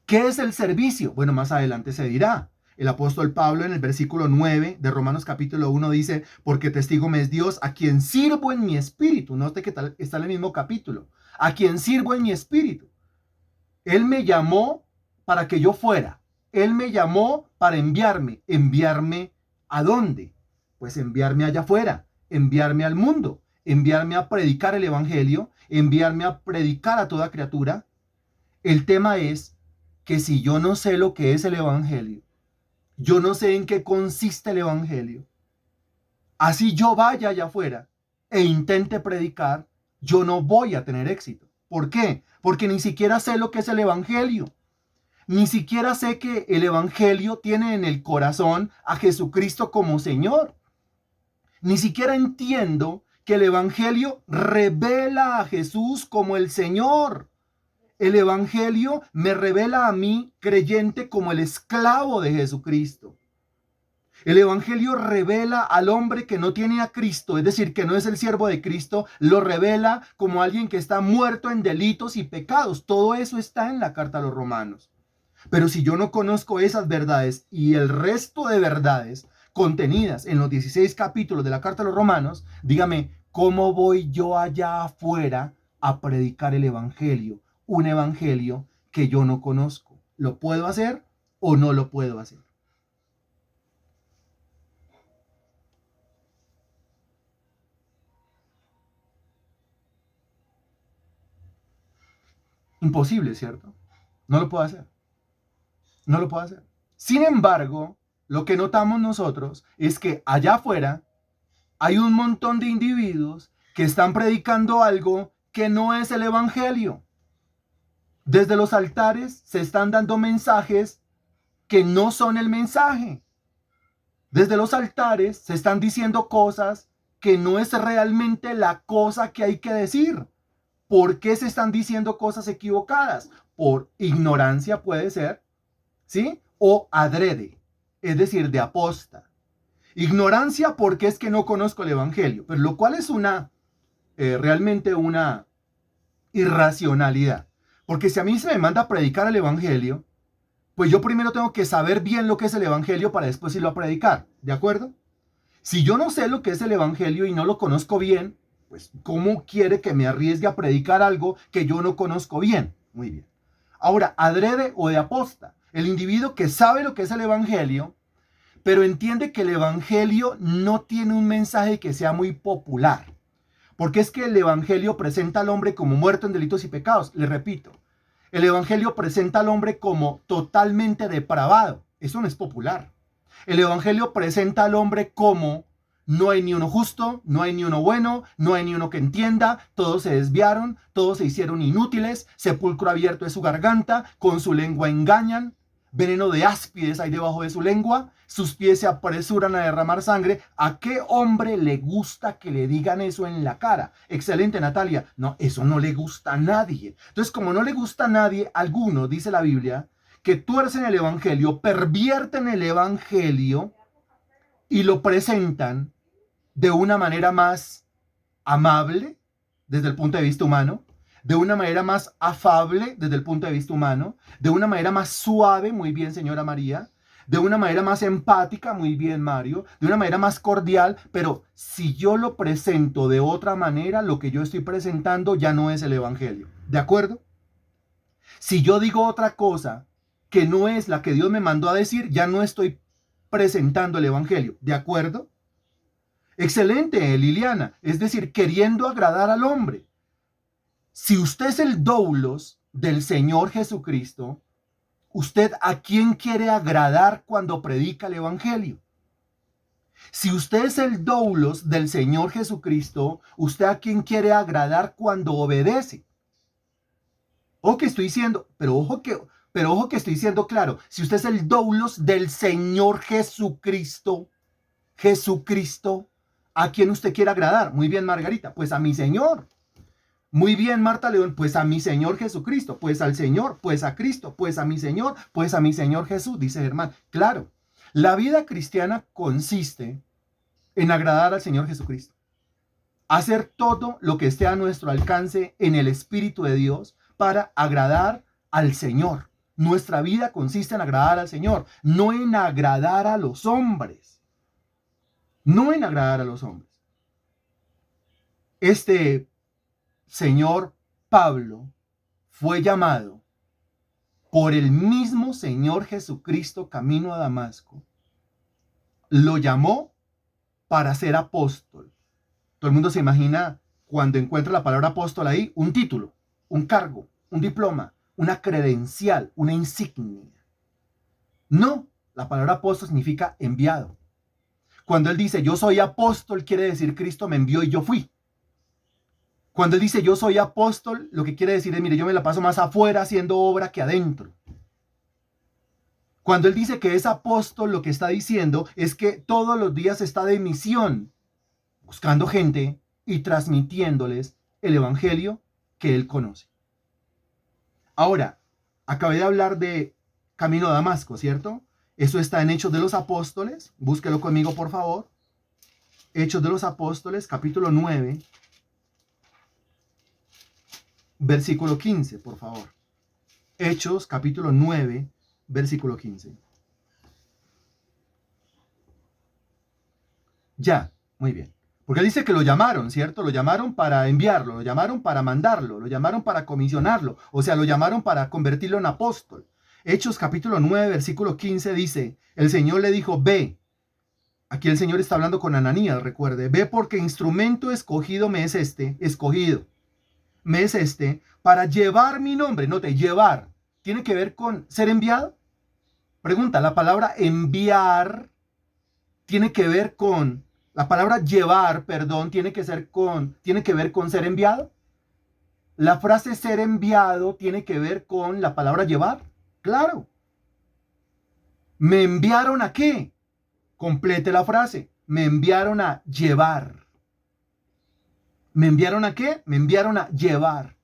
¿Qué es el servicio? Bueno, más adelante se dirá. El apóstol Pablo en el versículo 9 de Romanos capítulo 1 dice, porque testigo me es Dios a quien sirvo en mi espíritu. Note que está en el mismo capítulo. A quien sirvo en mi espíritu. Él me llamó para que yo fuera. Él me llamó para enviarme. ¿Enviarme a dónde? Pues enviarme allá afuera. Enviarme al mundo. Enviarme a predicar el evangelio. Enviarme a predicar a toda criatura. El tema es que si yo no sé lo que es el evangelio, yo no sé en qué consiste el evangelio, así yo vaya allá afuera e intente predicar, yo no voy a tener éxito. ¿Por qué? Porque ni siquiera sé lo que es el evangelio. Ni siquiera sé que el evangelio tiene en el corazón a Jesucristo como Señor. Ni siquiera entiendo que el evangelio revela a Jesús como el Señor. El evangelio me revela a mí, creyente, como el esclavo de Jesucristo. El evangelio revela al hombre que no tiene a Cristo, es decir, que no es el siervo de Cristo, lo revela como alguien que está muerto en delitos y pecados. Todo eso está en la carta a los romanos. Pero si yo no conozco esas verdades y el resto de verdades contenidas en los 16 capítulos de la carta a los romanos, dígame, ¿cómo voy yo allá afuera a predicar el evangelio? Un evangelio que yo no conozco. ¿Lo puedo hacer o no lo puedo hacer? Imposible, ¿cierto? No lo puedo hacer. No lo puedo hacer. Sin embargo, lo que notamos nosotros es que allá afuera hay un montón de individuos que están predicando algo que no es el evangelio. Desde los altares se están dando mensajes que no son el mensaje. Desde los altares se están diciendo cosas que no es realmente la cosa que hay que decir. ¿Por qué se están diciendo cosas equivocadas? Por ignorancia puede ser, ¿sí? O adrede, es decir, de aposta. Ignorancia porque es que no conozco el evangelio, pero lo cual es realmente una irracionalidad. Porque si a mí se me manda a predicar el evangelio, pues yo primero tengo que saber bien lo que es el evangelio para después irlo a predicar, ¿de acuerdo? Si yo no sé lo que es el evangelio y no lo conozco bien, pues ¿cómo quiere que me arriesgue a predicar algo que yo no conozco bien? Muy bien. Ahora, adrede o de aposta, el individuo que sabe lo que es el evangelio, pero entiende que el evangelio no tiene un mensaje que sea muy popular. Porque es que el evangelio presenta al hombre como muerto en delitos y pecados. Le repito, El Evangelio presenta al hombre como totalmente depravado. Eso no es popular. El Evangelio presenta al hombre como no hay ni uno justo, no hay ni uno bueno, no hay ni uno que entienda, todos se desviaron, todos se hicieron inútiles, sepulcro abierto es su garganta, con su lengua engañan, veneno de áspides hay debajo de su lengua, sus pies se apresuran a derramar sangre. ¿A qué hombre le gusta que le digan eso en la cara? Excelente, Natalia. No, eso no le gusta a nadie. Entonces, como no le gusta a nadie, algunos, dice la Biblia, que tuercen el Evangelio, pervierten el Evangelio y lo presentan de una manera más amable desde el punto de vista humano, de una manera más afable desde el punto de vista humano, de una manera más suave, muy bien señora María, de una manera más empática, muy bien Mario, de una manera más cordial, pero si yo lo presento de otra manera, lo que yo estoy presentando ya no es el Evangelio, ¿de acuerdo? Si yo digo otra cosa que no es la que Dios me mandó a decir, ya no estoy presentando el Evangelio, ¿de acuerdo? Excelente, Liliana. Es decir, queriendo agradar al hombre. Si usted es el doulos del Señor Jesucristo, ¿usted a quién quiere agradar cuando predica el Evangelio? Si usted es el doulos del Señor Jesucristo, ¿usted a quién quiere agradar cuando obedece? Ojo que estoy diciendo, pero ojo que estoy diciendo claro. Si usted es el doulos del Señor Jesucristo, ¿a quién usted quiere agradar? Muy bien, Margarita, pues a mi Señor. Muy bien, Marta León, pues a mi Señor Jesucristo, pues al Señor, pues a Cristo, pues a mi Señor, pues a mi Señor Jesús, dice Germán. Claro, la vida cristiana consiste en agradar al Señor Jesucristo. Hacer todo lo que esté a nuestro alcance en el Espíritu de Dios para agradar al Señor. Nuestra vida consiste en agradar al Señor, no en agradar a los hombres. No en agradar a los hombres. Este señor Pablo fue llamado por el mismo Señor Jesucristo camino a Damasco. Lo llamó para ser apóstol. Todo el mundo se imagina cuando encuentra la palabra apóstol ahí, un título, un cargo, un diploma, una credencial, una insignia. No, la palabra apóstol significa enviado. Cuando él dice yo soy apóstol, quiere decir Cristo me envió y yo fui. Cuando él dice yo soy apóstol, lo que quiere decir es, mire, yo me la paso más afuera haciendo obra que adentro. Cuando él dice que es apóstol, lo que está diciendo es que todos los días está de misión, buscando gente y transmitiéndoles el evangelio que él conoce. Ahora, acabé de hablar de Camino a Damasco, ¿cierto? Eso está en Hechos de los Apóstoles. Búsquelo conmigo, por favor. Hechos de los Apóstoles, capítulo 9, versículo 15, por favor. Hechos, capítulo 9, versículo 15. Ya, muy bien. Porque él dice que lo llamaron, ¿cierto? Lo llamaron para enviarlo, lo llamaron para mandarlo, lo llamaron para comisionarlo, o sea, lo llamaron para convertirlo en apóstol. Hechos capítulo 9, versículo 15 dice, el Señor le dijo, ve. Aquí el Señor está hablando con Ananías, recuerde, ve porque instrumento escogido me es este, para llevar mi nombre. Note, llevar, ¿tiene que ver con ser enviado? Pregunta, la palabra enviar tiene que ver con, la palabra llevar, perdón, tiene que ver con ser enviado. La frase ser enviado tiene que ver con la palabra llevar. Claro. ¿Me enviaron a qué? Complete la frase. Me enviaron a llevar. ¿Me enviaron a qué? Me enviaron a llevar.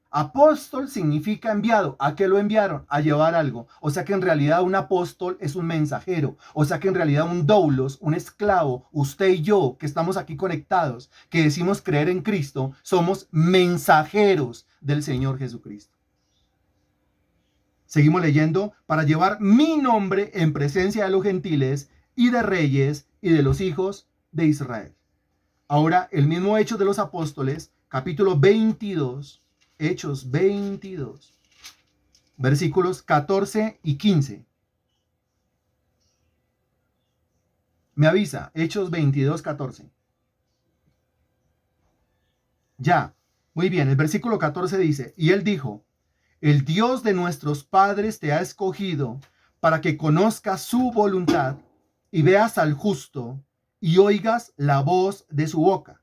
Apóstol significa enviado. ¿A qué lo enviaron? A llevar algo. O sea que en realidad un apóstol es un mensajero. O sea que en realidad un doulos, un esclavo, usted y yo que estamos aquí conectados, que decimos creer en Cristo, somos mensajeros del Señor Jesucristo. Seguimos leyendo, para llevar mi nombre en presencia de los gentiles y de reyes y de los hijos de Israel. Ahora, el mismo Hechos de los Apóstoles, capítulo 22, Hechos 22, versículos 14 y 15. Me avisa, Hechos 22, 14. Ya, muy bien, el versículo 14 dice, y él dijo, El Dios de nuestros padres te ha escogido para que conozcas su voluntad y veas al justo y oigas la voz de su boca,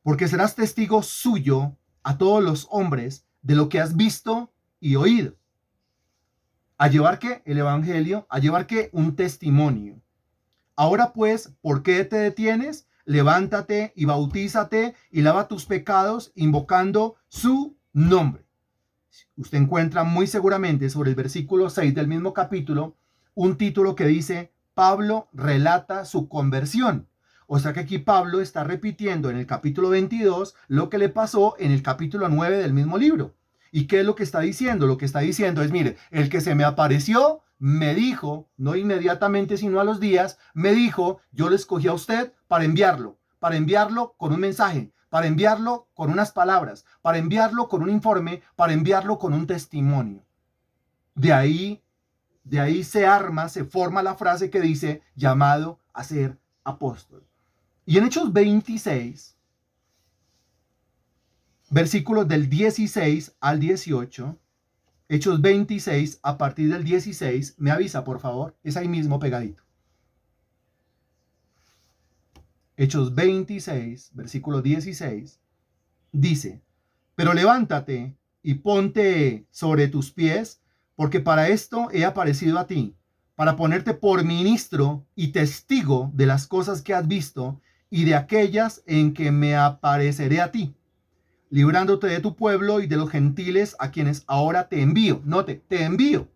porque serás testigo suyo a todos los hombres de lo que has visto y oído. ¿A llevar qué? El evangelio. ¿A llevar qué? Un testimonio. Ahora pues, ¿por qué te detienes? Levántate y bautízate y lava tus pecados invocando su nombre. Usted encuentra muy seguramente sobre el versículo 6 del mismo capítulo un título que dice: Pablo relata su conversión. O sea que aquí Pablo está repitiendo en el capítulo 22 lo que le pasó en el capítulo 9 del mismo libro. ¿Y qué es lo que está diciendo? Lo que está diciendo es: mire, el que se me apareció me dijo, no inmediatamente sino a los días, me dijo, yo le escogí a usted para enviarlo con un mensaje, para enviarlo con unas palabras, para enviarlo con un informe, para enviarlo con un testimonio. De ahí se forma la frase que dice: llamado a ser apóstol. Y en Hechos 26, versículos del 16 al 18, Hechos 26, a partir del 16, me avisa por favor, es ahí mismo pegadito. Hechos 26, versículo 16, dice: pero levántate y ponte sobre tus pies, porque para esto he aparecido a ti, para ponerte por ministro y testigo de las cosas que has visto y de aquellas en que me apareceré a ti, librándote de tu pueblo y de los gentiles a quienes ahora te envío. Note, te envío.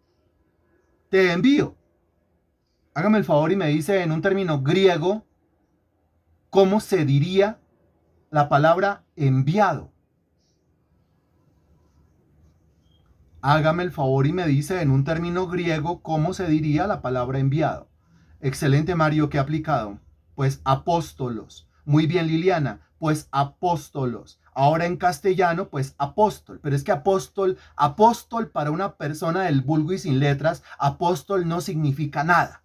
Hágame el favor y me dice en un término griego cómo se diría la palabra enviado. Hágame el favor y me dice en un término griego cómo se diría la palabra enviado. Excelente, Mario, ¿qué ha aplicado? Pues apóstolos. Muy bien, Liliana, pues apóstolos. Ahora en castellano, pues apóstol. Pero es que apóstol para una persona del vulgo y sin letras, apóstol no significa nada.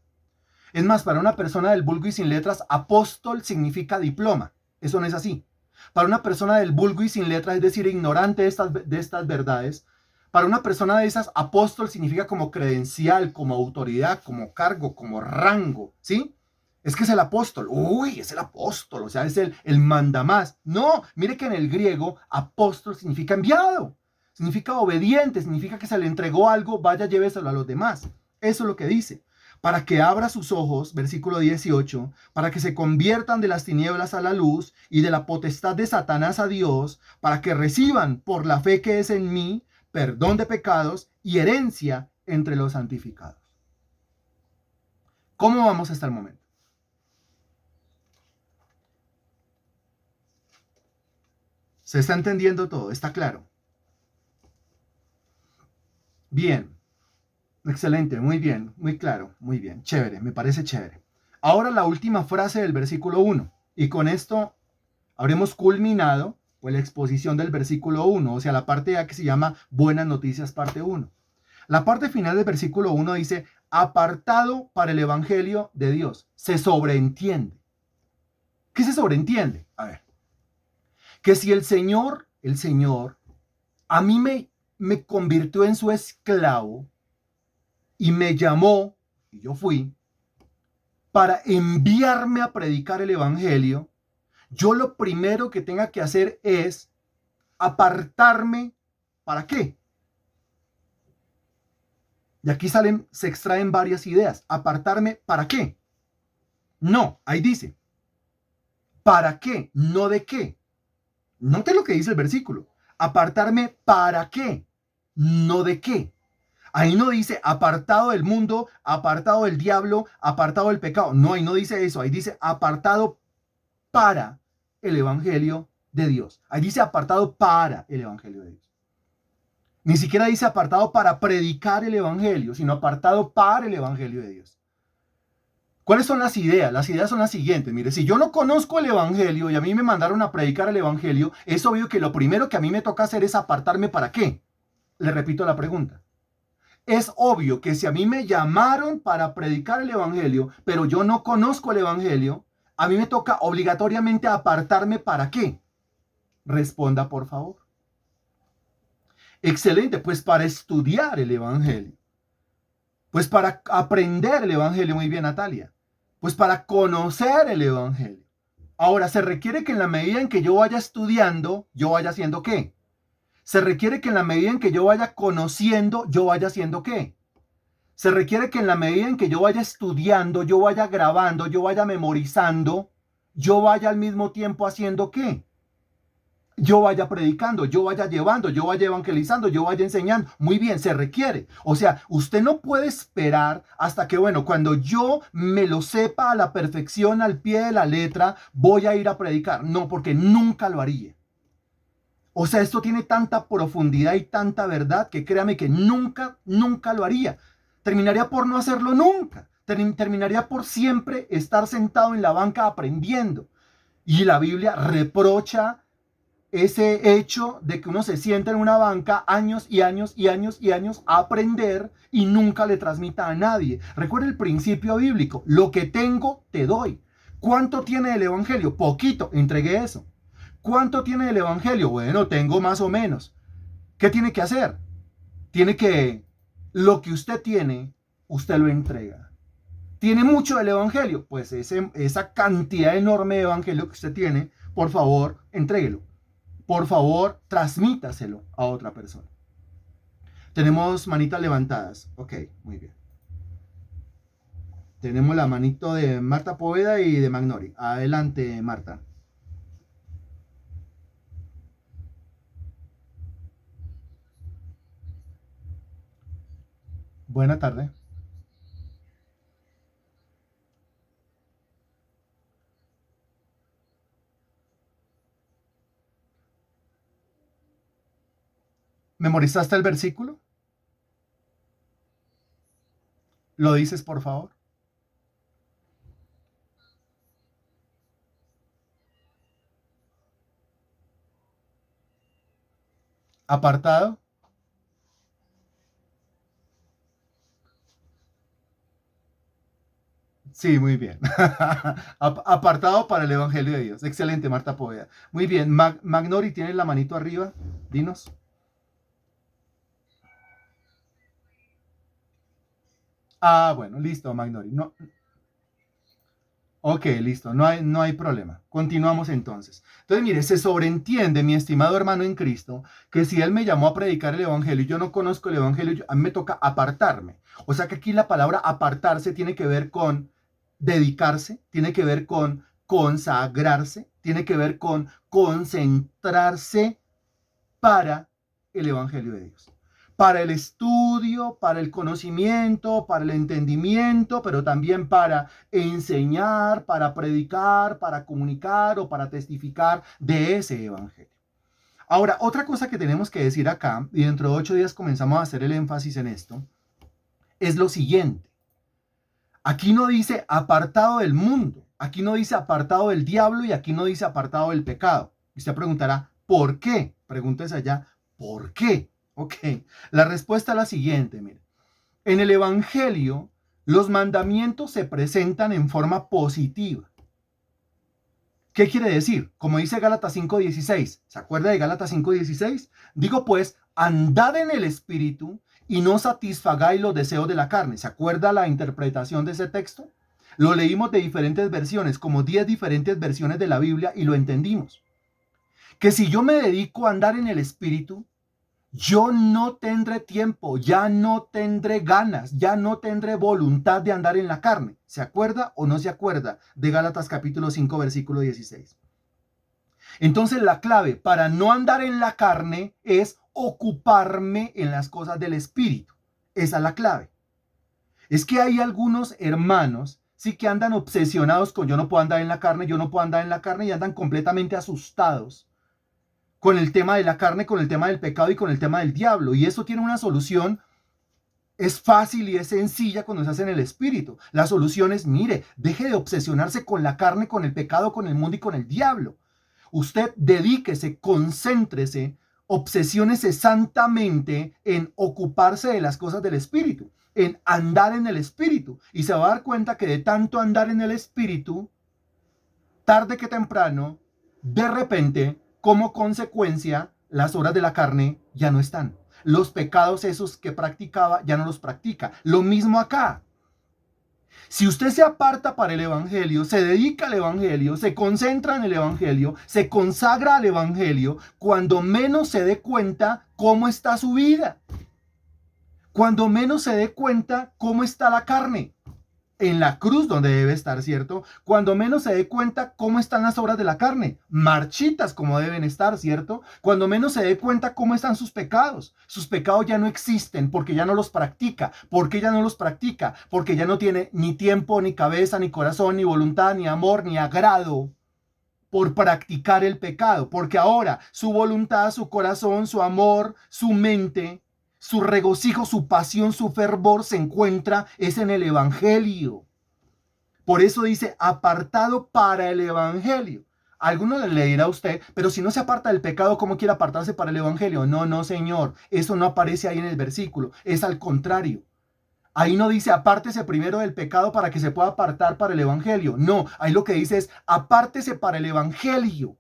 Es más, para una persona del vulgo y sin letras, apóstol significa diploma. Eso no es así. Para una persona del vulgo y sin letras, es decir, ignorante de estas verdades, para una persona de esas, apóstol significa como credencial, como autoridad, como cargo, como rango, ¿sí? Es que es el apóstol. Uy, es el apóstol, o sea, es el mandamás. No, mire que en el griego, apóstol significa enviado, significa obediente, significa que se le entregó algo, vaya, lléveselo a los demás. Eso es lo que dice. Para que abra sus ojos, versículo 18, para que se conviertan de las tinieblas a la luz y de la potestad de Satanás a Dios, para que reciban por la fe que es en mí perdón de pecados y herencia entre los santificados. ¿Cómo vamos hasta el momento? ¿Se está entendiendo todo? ¿Está claro? Bien. Excelente, muy bien, muy claro, muy bien. Chévere, me parece chévere. Ahora la última frase del versículo 1. Y con esto habremos culminado pues, la exposición del versículo 1, o sea, la parte A que se llama Buenas Noticias, parte 1. La parte final del versículo 1 dice: apartado para el evangelio de Dios. Se sobreentiende. ¿Qué se sobreentiende? A ver, que si el Señor, a mí me convirtió en su esclavo y me llamó, y yo fui, para enviarme a predicar el evangelio, yo lo primero que tenga que hacer es apartarme. ¿Para qué? Y aquí se extraen varias ideas. Apartarme, ¿para qué? No, ahí dice, ¿para qué? No de qué. Note lo que dice el versículo. Apartarme, ¿para qué? No de qué. Ahí no dice apartado del mundo, apartado del diablo, apartado del pecado. No, ahí no dice eso. Ahí dice apartado para el evangelio de Dios. Ahí dice apartado para el evangelio de Dios. Ni siquiera dice apartado para predicar el evangelio, sino apartado para el evangelio de Dios. ¿Cuáles son las ideas? Las ideas son las siguientes. Mire, si yo no conozco el evangelio y a mí me mandaron a predicar el evangelio, es obvio que lo primero que a mí me toca hacer es apartarme. ¿Para qué? Le repito la pregunta. Es obvio que si a mí me llamaron para predicar el evangelio, pero yo no conozco el evangelio, a mí me toca obligatoriamente apartarme. ¿Para qué? Responda, por favor. Excelente, pues para estudiar el Evangelio, pues para aprender el Evangelio, muy bien, Natalia, pues para conocer el Evangelio. Ahora, se requiere que en la medida en que yo vaya estudiando, yo vaya haciendo ¿qué? Se requiere que en la medida en que yo vaya conociendo, yo vaya haciendo ¿qué? Se requiere que en la medida en que yo vaya estudiando, yo vaya grabando, yo vaya memorizando, yo vaya al mismo tiempo haciendo ¿qué? Yo vaya predicando, yo vaya llevando, yo vaya evangelizando, yo vaya enseñando. Muy bien, se requiere. O sea, usted no puede esperar hasta que, bueno, cuando yo me lo sepa a la perfección, al pie de la letra, voy a ir a predicar. No, porque nunca lo haría. O sea, esto tiene tanta profundidad y tanta verdad que créame que nunca, nunca lo haría. Terminaría por no hacerlo nunca. Terminaría por siempre estar sentado en la banca aprendiendo. Y la Biblia reprocha ese hecho de que uno se sienta en una banca años y años y años y años a aprender y nunca le transmita a nadie. Recuerda el principio bíblico, lo que tengo te doy. ¿Cuánto tiene el Evangelio? Poquito, entregué eso. ¿Cuánto tiene el Evangelio? Bueno, tengo más o menos. ¿Qué tiene que hacer? Tiene que, lo que usted tiene, usted lo entrega. ¿Tiene mucho del Evangelio? Pues esa cantidad enorme de Evangelio que usted tiene, por favor, entréguelo. Por favor, transmítaselo a otra persona. Tenemos manitas levantadas. Ok, muy bien. Tenemos la manito de Marta Poveda y de Magnori. Adelante, Marta. Buena tarde. ¿Memorizaste el versículo? ¿Lo dices, por favor? Apartado. Sí, muy bien. Apartado para el Evangelio de Dios. Excelente, Marta Poveda. Muy bien. Magnori, ¿tienes la manito arriba? Dinos. Ah, bueno, listo, Magnori. No, ok, listo, no hay problema. Continuamos entonces. Entonces, mire, se sobreentiende, mi estimado hermano en Cristo, que si Él me llamó a predicar el Evangelio y yo no conozco el Evangelio, a mí me toca apartarme. O sea que aquí la palabra apartarse tiene que ver con dedicarse, tiene que ver con consagrarse, tiene que ver con concentrarse para el Evangelio de Dios. Para el estudio, para el conocimiento, para el entendimiento, pero también para enseñar, para predicar, para comunicar o para testificar de ese Evangelio. Ahora, otra cosa que tenemos que decir acá, y dentro de 8 días comenzamos a hacer el énfasis en esto, es lo siguiente. Aquí no dice apartado del mundo, aquí no dice apartado del diablo y aquí no dice apartado del pecado. Y usted preguntará, ¿por qué? Pregúntese allá, ¿por qué? Ok, la respuesta es la siguiente, mire. En el Evangelio, los mandamientos se presentan en forma positiva. ¿Qué quiere decir? Como dice Gálatas 5:16, ¿se acuerda de Gálatas 5:16? Digo pues, andad en el Espíritu y no satisfagáis los deseos de la carne. ¿Se acuerda la interpretación de ese texto? Lo leímos de diferentes versiones, como 10 diferentes versiones de la Biblia y lo entendimos. Que si yo me dedico a andar en el Espíritu, yo no tendré tiempo, ya no tendré ganas, ya no tendré voluntad de andar en la carne. ¿Se acuerda o no se acuerda de Gálatas capítulo 5, versículo 16? Entonces la clave para no andar en la carne es ocuparme en las cosas del Espíritu. Esa es la clave. Es que hay algunos hermanos, sí que andan obsesionados con yo no puedo andar en la carne, yo no puedo andar en la carne y andan completamente asustados con el tema de la carne, con el tema del pecado y con el tema del diablo. Y eso tiene una solución, es fácil y es sencilla cuando se hace en el espíritu. La solución es, mire, deje de obsesionarse con la carne, con el pecado, con el mundo y con el diablo. Usted dedíquese, concéntrese, obsesiónese santamente en ocuparse de las cosas del espíritu, en andar en el espíritu. Y se va a dar cuenta que de tanto andar en el espíritu, tarde que temprano, de repente, como consecuencia, las obras de la carne ya no están. los pecados esos que practicaba ya no los practica. Lo mismo acá. Si usted se aparta para el Evangelio, se dedica al Evangelio, se concentra en el Evangelio, se consagra al Evangelio, cuando menos se dé cuenta cómo está su vida, cuando menos se dé cuenta cómo está la carne, en la cruz donde debe estar, ¿cierto? Cuando menos se dé cuenta cómo están las obras de la carne, marchitas como deben estar, ¿cierto? Cuando menos se dé cuenta cómo están sus pecados ya no existen porque ya no los practica. ¿Por qué ya no los practica? Porque ya no tiene ni tiempo, ni cabeza, ni corazón, ni voluntad, ni amor, ni agrado por practicar el pecado, porque ahora su voluntad, su corazón, su amor, su mente, su regocijo, su pasión, su fervor se encuentra es en el Evangelio. Por eso dice, apartado para el Evangelio. Alguno le dirá a usted, pero si no se aparta del pecado, ¿cómo quiere apartarse para el Evangelio? No, no, señor. Eso no aparece ahí en el versículo. Es al contrario. Ahí no dice apártese primero del pecado para que se pueda apartar para el Evangelio. No, ahí lo que dice es apártese para el Evangelio.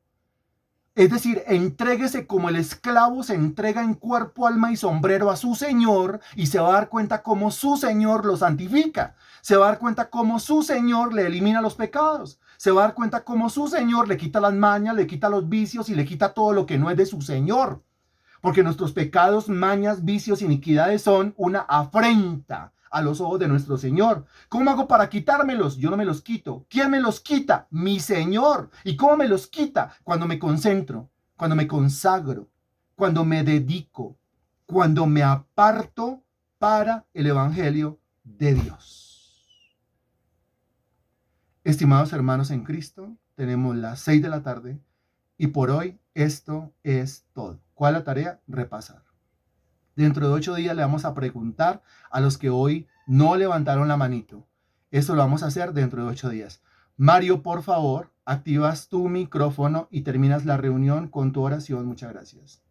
Es decir, entréguese como el esclavo se entrega en cuerpo, alma y sombrero a su Señor y se va a dar cuenta cómo su Señor lo santifica. Se va a dar cuenta cómo su Señor le elimina los pecados. Se va a dar cuenta cómo su Señor le quita las mañas, le quita los vicios y le quita todo lo que no es de su Señor. Porque nuestros pecados, mañas, vicios, iniquidades son una afrenta a los ojos de nuestro Señor. ¿Cómo hago para quitármelos? Yo no me los quito. ¿Quién me los quita? Mi Señor. ¿Y cómo me los quita? Cuando me concentro, cuando me consagro, cuando me dedico, cuando me aparto para el Evangelio de Dios. Estimados hermanos en Cristo, tenemos las 6 de la tarde y por hoy esto es todo. ¿Cuál es la tarea? Repasar. Dentro de 8 días le vamos a preguntar a los que hoy no levantaron la manito. Eso lo vamos a hacer dentro de 8 días. Mario, por favor, activas tu micrófono y terminas la reunión con tu oración. Muchas gracias.